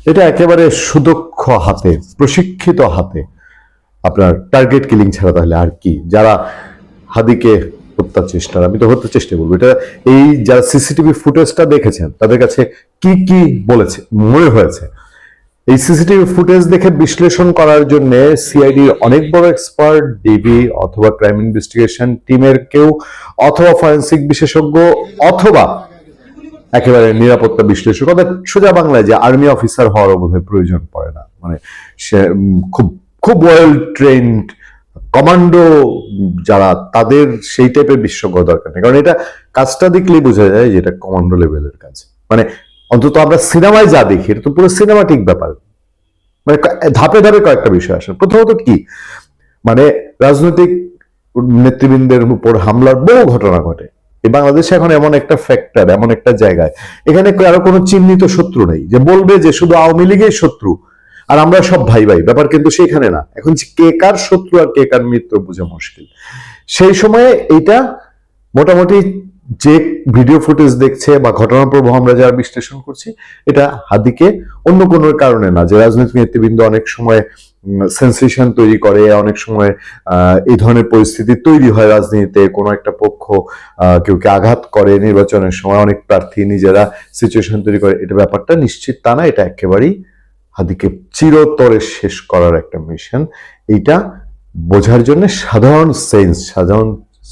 এটা একেবারে সুদক্ষ হাতে, প্রশিক্ষিত হাতে আপনার টার্গেট কিলিং ছাড়া তাহলে আর কি। যারা হাদিকে হত্যার চেষ্টা, আমি তো হত্যার চেষ্টা বলবো এটা, এই যারা সিসিটিভি ফুটেজটা দেখেছেন তাদের কাছে কি কি বলেছে মনে হয়েছে, এই সিসিটিভি ফুটেজ দেখে বিশ্লেষণ করার জন্য সিআইডি অনেক বড় এক্সপার্ট, ডিবি অথবা ক্রাইম ইনভেস্টিগেশন টিমের কেউ, অথবা ফরেন্সিক বিশেষজ্ঞ, অথবা একেবারে নিরাপত্তা বিশ্লেষক, অর্থাৎ সোজা বাংলায় যে আর্মি অফিসার হওয়ার বোধহয় প্রয়োজন পড়ে না, মানে সে খুব খুব ওয়েল ট্রেন্ড কমান্ডো যারা, তাদের সেই টাইপের বিশেষজ্ঞ দরকার নেই, কারণ এটা কাজটা দেখলেই বোঝা যায় যে এটা কমান্ডো লেভেলের কাজ। মানে অন্তত আমরা সিনেমায় যা দেখি এটা তো পুরো সিনেমাটিক ব্যাপার। মানে ধাপে ধাপে কয়েকটা বিষয় আসে। প্রথমত কি, মানে রাজনৈতিক নেতৃবৃন্দের উপর হামলার বহু ঘটনা ঘটে। এই বাংলাদেশে এখন এমন একটা ফ্যাক্টর, এমন একটা জায়গায়, এখানে কারো কোনো চিহ্নিত শত্রু নেই যে বলবে যে শুধু আওয়ামী লীগের শত্রু আর আমরা সব ভাই ভাই, ব্যাপার কিন্তু সেখানে না। এখন কে কার শত্রু আর কে কার মিত্র বোঝা মুশকিল। সেই সময়ে এইটা মোটামুটি যে ভিডিও ফুটেজ দেখছে বা ঘটনার প্রবাহ আমরা যারা বিশ্লেষণ করছি, এটা হাদিকে অন্য কোনো কারণে না, যে রাজনৈতিক নেতৃবৃন্দ অনেক সময় সেন্সেশন তৈরি করে, অনেক সময় এই ধরনের পরিস্থিতি তৈরি হয় রাজনীতিতে, কোনো একটা পক্ষ কেউকে আঘাত করে নির্বাচনের সময়, অনেক প্রার্থী নিজেরা সিচুয়েশন তৈরি করে, এটা ব্যাপারটা নিশ্চিত তা না। এটা একেবারেই হাদিকে চিরতরে শেষ করার একটা মিশন। এইটা বোঝার জন্য সাধারণ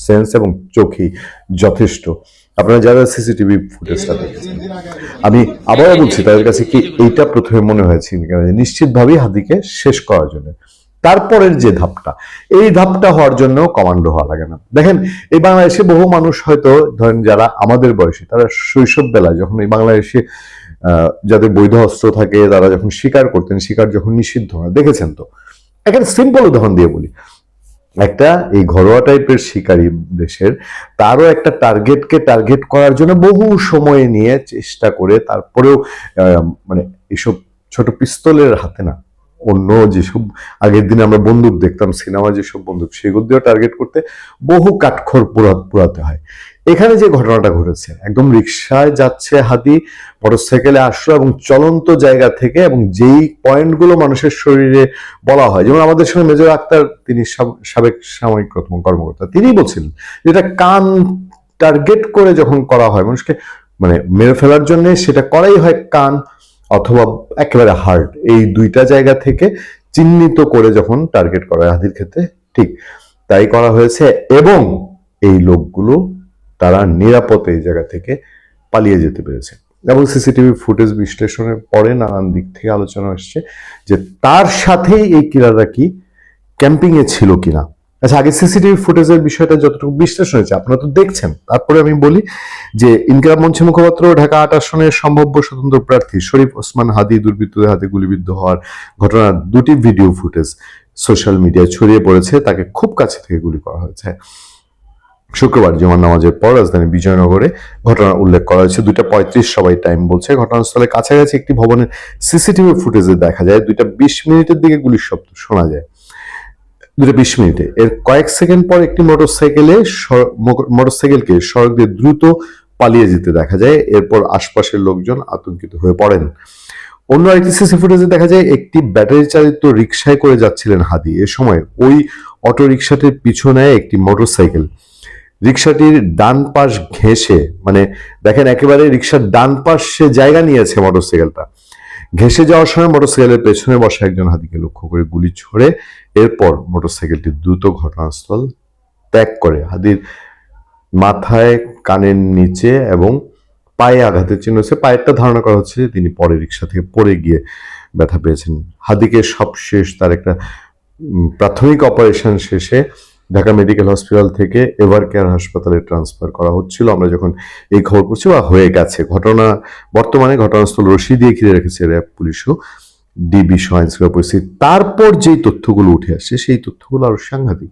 সেন্স এবং চোখই যথেষ্ট। আপনারা যারা সিসিটিভি ফুটেজটা দেখেছেন, আমি আবারও বলছি, তাদের কাছে কি এইটা প্রথমে মনে হয়েছে নিশ্চিতভাবেই হাদিকে শেষ করার জন্য। তারপরের যে ধাপটা, এই ধাপটা হওয়ার জন্য কমান্ডো হওয়া লাগে না। দেখেন, এই বাংলাদেশে বহু মানুষ হয়তো ধরেন যারা আমাদের বয়সী, তারা শৈশব বেলায় যখন এই বাংলাদেশে যাদের বৈধ অস্ত্র থাকে, তারা যখন শিকার করতেন, শিকার যখন নিষিদ্ধ হয়, দেখেছেন তো। এখানে সিম্পল উদাহরণ দিয়ে বলি, একটা এই ঘরোয়া টাইপের শিকারী দেশের, তারও একটা টার্গেটকে টার্গেট করার জন্য বহু সময় নিয়ে চেষ্টা করে, তারপরেও মানে এইসব ছোট পিস্তলের হাতে না, অন্য যেসব আগের দিনে আমরা বন্দুক দেখতাম সিনেমা, যেসব বন্দুক, সেগুলো দিয়েও টার্গেট করতে বহু কাঠখড় পোড়াতে হয়। এখানে যে ঘটনাটা ঘটেছে, একদম রিক্সায় যাচ্ছে হাদি, মোটরসাইকেলে আসলো এবং চলন্ত জায়গা থেকে, এবং যেই পয়েন্টগুলো মানুষের শরীরে বলা হয়, যেমন আমাদের সঙ্গে মেজর আক্তার, তিনি সাবেক সামরিক কর্মকর্তা, তিনি বলছিলেন যেটা কান টার্গেট করে যখন করা হয় মানুষকে, মানে মেরে ফেলার জন্য, সেটা করাই হয় কান অথবা একেবারে হার্ট, এই দুইটা জায়গা থেকে চিহ্নিত করে যখন টার্গেট করা হয় হাদির ক্ষেত্রে ঠিক তাই করা হয়েছে। এবং এই লোকগুলো তারা নিরাপদে এই জায়গা থেকে পালিয়ে যেতে পেরেছে। এবং সিসিটিভি ফুটেজ বিশ্লেষণের পরে নানান দিক থেকে আলোচনা আসছে যে তার সাথেই এই কিলাররা কি ক্যাম্পিং এ ছিল কিনা। আচ্ছা, আগে সিসিটিভি ফুটেজের বিষয়টা যতটুকু বিশ্লেষণ হয়েছে আপনারা তো দেখছেন, তারপরে আমি বলি যে ইনকিলাব মঞ্চের মুখপাত্র ঢাকা ৮ আসনের সম্ভাব্য স্বতন্ত্র প্রার্থী শরীফ ওসমান হাদি দুর্বৃত্তদের হাতে গুলিবিদ্ধ হওয়ার ঘটনার দুটি ভিডিও ফুটেজ সোশ্যাল মিডিয়ায় ছড়িয়ে পড়েছে। তাকে খুব কাছে থেকে গুলি করা হয়েছে শুক্রবার জুমার নামাজের পর রাজধানী বিজয়নগরে। ঘটনার উল্লেখ করা হয়েছে 2:35 সবাই টাইম বলছে। ঘটনাস্থলে কাছাকাছি একটি ভবনের সিসিটিভি ফুটেজে দেখা যায় 2:20 মিনিটের দিকে গুলির শব্দ শোনা যায়। 2:20 মিনিটে, এর কয়েক সেকেন্ড পর একটি মোটরসাইকেলকে সড়ক দিয়ে দ্রুত পালিয়ে যেতে দেখা যায়। এরপর আশপাশের লোকজন আতঙ্কিত হয়ে পড়েন। অন্য আরেকটি সিসি ফুটেজে দেখা যায় একটি ব্যাটারি চালিত রিকশায় করে যাচ্ছিলেন হাদি। এ সময় ওই অটো রিকশাটির পিছনে একটি মোটরসাইকেল রিকশাটির ডান পাশ ঘেঁষে, মানে দেখেন একেবারে রিকশার ডান পাশে জায়গা নিয়েছে মোটরসাইকেলটা, ঘেঁষে যাওয়ার সময় মোটরসাইকেলের পেছনে বসা একজন হাদিকে লক্ষ্য করে গুলি ছোড়ে। এরপর মোটরসাইকেলটি দ্রুত ঘটনাস্থল ত্যাগ করে। হাদির মাথায়, কানের নিচে এবং পায়ে আঘাতের চিহ্ন হচ্ছে। পায়েরটা ধারণা করা হচ্ছে যে তিনি পরে রিকশা থেকে পড়ে গিয়ে ব্যথা পেয়েছেন। হাদিকে সবশেষ তার একটা প্রাথমিক অপারেশন শেষে ঢাকা মেডিকেল হসপিটাল থেকে এভার কেয়ার হাসপাতালে ট্রান্সফার করা হচ্ছিল আমরা যখন এই খবর পড়ছি, বা হয়ে গেছে। বর্তমানে ঘটনাস্থল রশি দিয়ে ঘিরে রেখেছে র্যাব, পুলিশও, ডিবি সহ আইনশৃঙ্খলা পরিস্থিতি। তারপর যেই তথ্যগুলো উঠে আসছে সেই তথ্যগুলো আরো সাংঘাতিক।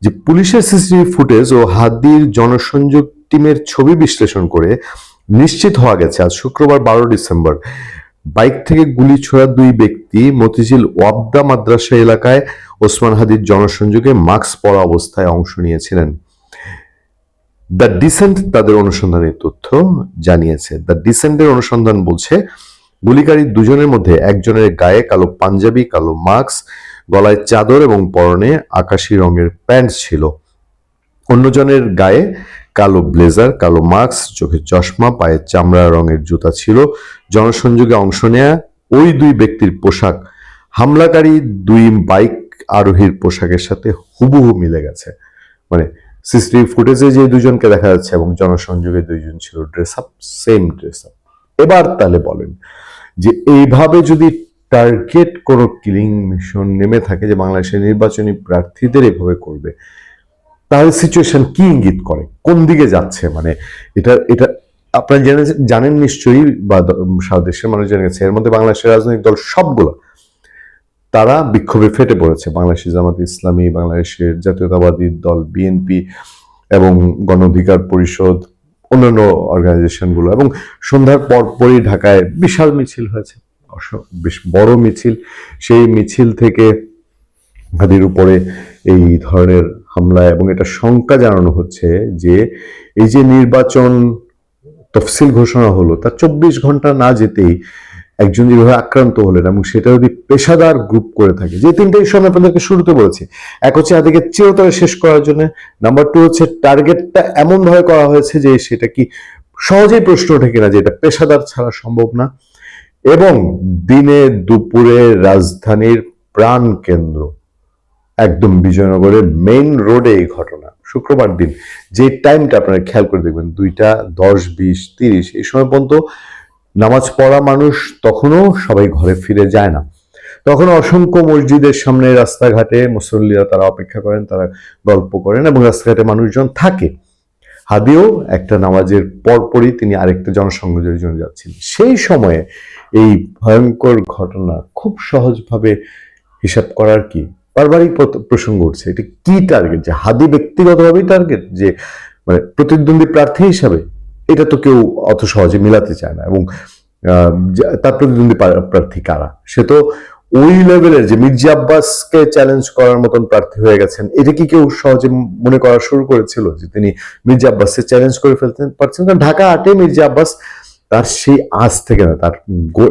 যে পুলিশের সিসিটিভি ফুটেজ ও হাদির জনসংযোগ টিমের ছবি বিশ্লেষণ করে নিশ্চিত হওয়া গেছে আজ শুক্রবার 12 ডিসেম্বর বাইক থেকে গুলি ছোড়া দুই ব্যক্তি মতিঝিল ওয়াবদা মাদ্রাসা এলাকায় ওসমান হাদির জনসংযোগে মাস্ক পরা অবস্থায় অংশ নিয়েছিলেন। দ্য ডিসেন্ট তাদের অনুসন্ধানের তথ্য জানিয়েছে। দ্য ডিসেন্টের অনুসন্ধান বলছে গুলিকারী দুজনের মধ্যে একজনের গায়ে কালো পাঞ্জাবি, কালো মাস্ক, গলায় চাদর এবং পরনে আকাশি রঙের প্যান্ট ছিল। অন্যজনের গায়ে কালো ব্লেজার, কালো মাস্ক, চোখে চশমা, পায়ে চামড়া রঙের জুতা ছিল। জনসংযোগে অংশ নেয়া ওই দুই ব্যক্তির পোশাক হামলাকারী দুই বাইক আরোহীর পোশাকের সাথে হুবহু মিলে গেছে। মানে সিসিটিভি ফুটেজে যে দুজনকে দেখা যাচ্ছে এবং জনসংযোগে দুইজন ছিল dress up, same dress up. এবার তাহলে বলেন যে এইভাবে যদি টার্গেট কোনো কিলিং মিশন নেমে থাকে যে বাংলাদেশের নির্বাচনী প্রার্থীদের এভাবে করবে, তাহলে সিচুয়েশন কি ইঙ্গিত করে, কোন দিকে যাচ্ছে? মানে এটা এটা আপনারা জানেন নিশ্চয়ই, বা সারা দেশের মানুষ জেনে গেছে, এর মধ্যে বাংলাদেশের রাজনৈতিক দল সবগুলো তারা বিক্ষোভে ফেটে পড়েছে। বাংলাদেশের জামাত ইসলামী, বাংলাদেশের জাতীয়তাবাদী দল বিএনপি এবং গণ অধিকার পরিষদ, অন্যান্য অর্গানাইজেশনগুলো। এবং সন্ধ্যার পরপরই ঢাকায় বিশাল মিছিল হয়েছে, বেশ বড় মিছিল। সেই মিছিল থেকে হাদির উপরে এই ধরনের হামলা, এবং এটা শঙ্কা জানানো হচ্ছে যে এই যে নির্বাচন তফসিল ঘোষণা হলো তার 24 ঘন্টা না যেতেই একজন যেভাবে আক্রান্ত হলেন, এবং সেটা যদি পেশাদার গ্রুপ করে থাকে, যে তিনটে ইস্যু আমি আপনাদেরকে শুরুতে বলেছি, এক হচ্ছে তাদেরকে চিরতরে শেষ করার জন্য, নাম্বার 2 হচ্ছে টার্গেটটা এমন ভাবে করা হয়েছে যে সেটা কি সহজেই প্রশ্ন ওঠে কিনা যে এটা পেশাদার ছাড়া সম্ভব না, এবং দিনে দুপুরে রাজধানীর প্রাণ কেন্দ্র একদম বিজয়নগরের মেইন রোডে এই ঘটনা। শুক্রবার দিন যে টাইমটা আপনারা খেয়াল করে দেখবেন, 2টা 10, 20, 30 এই সময় পর্যন্ত নামাজ পড়া মানুষ তখনও সবাই ঘরে ফিরে যায় না। তখন অসংখ্য মসজিদের সামনে রাস্তাঘাটে মুসল্লিরা তারা অপেক্ষা করেন, তারা গল্প করেন, এবং রাস্তাঘাটে মানুষজন থাকে। হাদিও একটা নামাজের পরপরই তিনি আরেকটা জনসংযোগের জন্য যাচ্ছিলেন। সেই সময়ে এই ভয়ঙ্কর ঘটনা খুব সহজভাবে হিসাব করার কি পারিবারিক প্রসঙ্গ উঠছে। এটা কি টার্গেট? যে হাদি ব্যক্তিগতভাবেই টার্গেট, যে মানে প্রতিদ্বন্দ্বী প্রার্থী হিসাবে? এটা তো কেউ অত সহজে মিলাতে চায় না। এবং তার প্রতিদ্বন্দ্বী প্রার্থী কারা? সে তো ওই লেভেলের, যে মির্জা আব্বাসকে চ্যালেঞ্জ করার মতন প্রার্থী হয়ে গেছেন। এটা কি কেউ সহজে মনে করা শুরু করেছিল যে তিনি মির্জা আব্বাসকে চ্যালেঞ্জ করে ফেলতে পারছেন? কারণ ঢাকা 8-এ মির্জা আব্বাস তার সেই আজ থেকে না, তার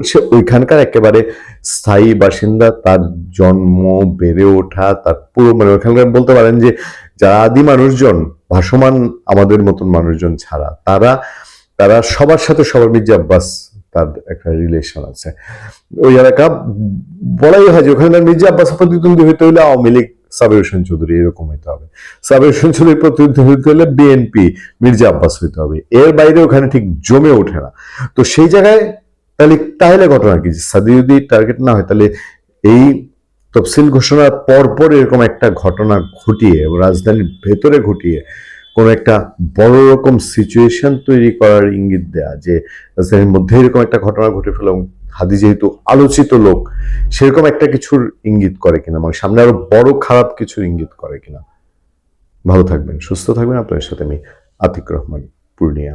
সে ওইখানকার একেবারে স্থায়ী বাসিন্দা, তার জন্ম, বেড়ে ওঠা, তার পুরো মানে ওইখানকার বলতে পারেন যে যারা আদি মানুষজন, ভাসমান আমাদের মতন মানুষজন ছাড়া, তারা তারা সবার সাথে সবার মির্জা আব্বাস তার একটা রিলেশন আছে। ওই এলাকা বলাই হয় যে ওখানকার মির্জা আব্বাস প্রতিদ্বন্দ্বী হইতে হইলে আওয়ামী লীগ সাবের হোসেন চৌধুরী এরকম হইতে হবে, সাবের হোসেন চৌধুরী প্রতিদ্বন্দ্বী হইতে হলে বিএনপি মির্জা আব্বাস হইতে হবে। এর বাইরে ওখানে ঠিক জমে ওঠে না। তো সেই জায়গায় তাহলে ঘটনা কি? সাদি যদি টার্গেট না হয়, তাহলে এই তফসিল ঘোষণার পর এরকম একটা ঘটনা ঘটিয়ে, রাজধানীর ভেতরে ঘটিয়ে কোন একটা বড় রকম সিচুয়েশন তৈরি করার ইঙ্গিত দেয়া, যে রাজধানীর মধ্যে এরকম একটা ঘটনা ঘটে ফেলা, এবং হাদি যেহেতু আলোচিত লোক, সেরকম একটা কিছুর ইঙ্গিত করে কিনা, মানে সামনে আরো বড় খারাপ কিছুর ইঙ্গিত করে কিনা। ভালো থাকবেন, সুস্থ থাকবেন। আপনার সাথে আমি আতিক রহমান, পূর্ণিয়া।